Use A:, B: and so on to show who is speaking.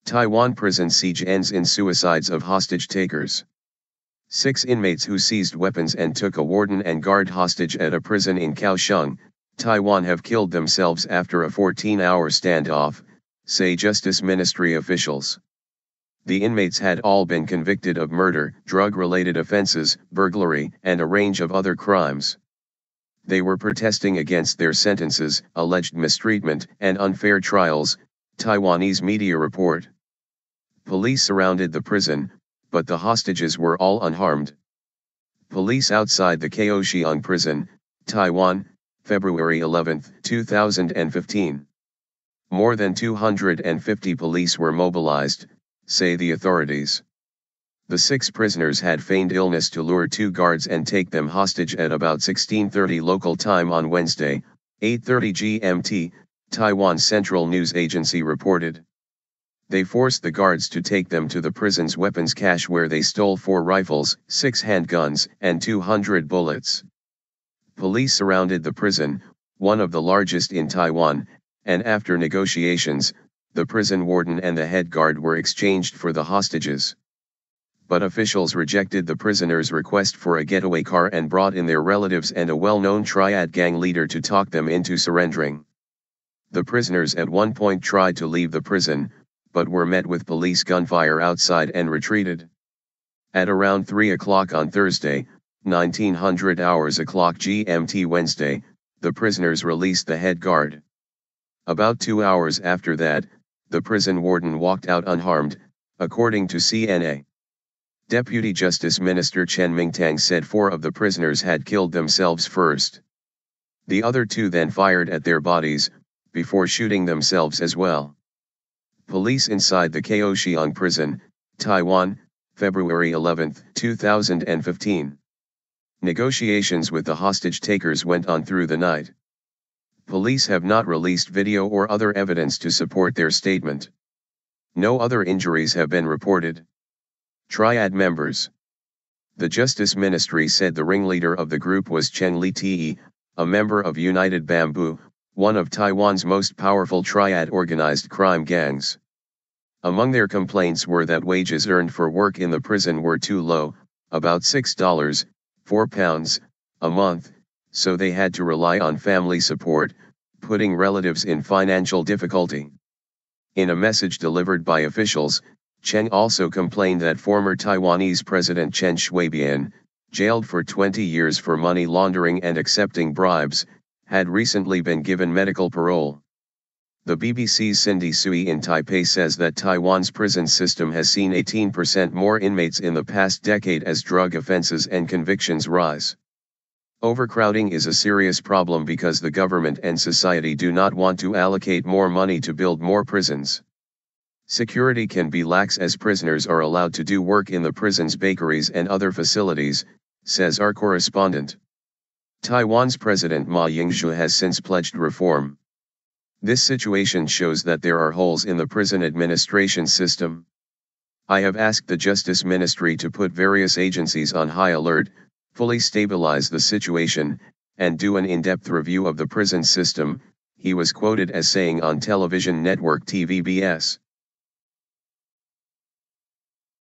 A: Taiwan prison siege ends in suicides of hostage takers. 6 inmates who seized weapons and took a warden and guard hostage at a prison in Kaohsiung, Taiwan have killed themselves after a 14-hour standoff, say Justice Ministry officials. The inmates had all been convicted of murder, drug-related offenses, burglary, and a range of other crimes. They were protesting against their sentences, alleged mistreatment, and unfair trials, Taiwanese media report. Police surrounded the prison, but the hostages were all unharmed. Police outside the Kaohsiung prison, Taiwan, February 11, 2015. More than 250 police were mobilized, say the authorities. The 6 prisoners had feigned illness to lure 2 guards and take them hostage at about 16:30 local time on Wednesday, 8:30 GMT, Taiwan Central News Agency reported. They forced the guards to take them to the prison's weapons cache where they stole 4 rifles, 6 handguns, and 200 bullets. Police surrounded the prison, one of the largest in Taiwan, and after negotiations, the prison warden and the head guard were exchanged for the hostages. But officials rejected the prisoners' request for a getaway car and brought in their relatives and a well-known triad gang leader to talk them into surrendering. The prisoners at one point tried to leave the prison, but were met with police gunfire outside and retreated. At around 3 o'clock on Thursday, 1900 hours o'clock GMT Wednesday, the prisoners released the head guard. About 2 hours after that, the prison warden walked out unharmed, according to CNA. Deputy Justice Minister Chen Mingtang said 4 of the prisoners had killed themselves first. The other 2 then fired at their bodies, before shooting themselves as well. Police inside the Kaohsiung prison, Taiwan, February 11, 2015. Negotiations with the hostage takers went on through the night. Police have not released video or other evidence to support their statement. No other injuries have been reported. Triad members. The Justice Ministry said the ringleader of the group was Chen Li-Te, a member of United Bamboo, one of Taiwan's most powerful triad organized crime gangs. Among their complaints were that wages earned for work in the prison were too low, about $6, £4, a month, so they had to rely on family support, putting relatives in financial difficulty. In a message delivered by officials, Chen also complained that former Taiwanese President Chen Shui-bian, jailed for 20 years for money laundering and accepting bribes, had recently been given medical parole. The BBC's Cindy Sui in Taipei says that Taiwan's prison system has seen 18% more inmates in the past decade as drug offenses and convictions rise. Overcrowding is a serious problem because the government and society do not want to allocate more money to build more prisons. Security can be lax as prisoners are allowed to do work in the prison's bakeries and other facilities, says our correspondent. Taiwan's President Ma Ying-jeou has since pledged reform. This situation shows that there are holes in the prison administration system. I have asked the Justice Ministry to put various agencies on high alert, fully stabilize the situation, and do an in-depth review of the prison system, he was quoted as saying on television network TVBS.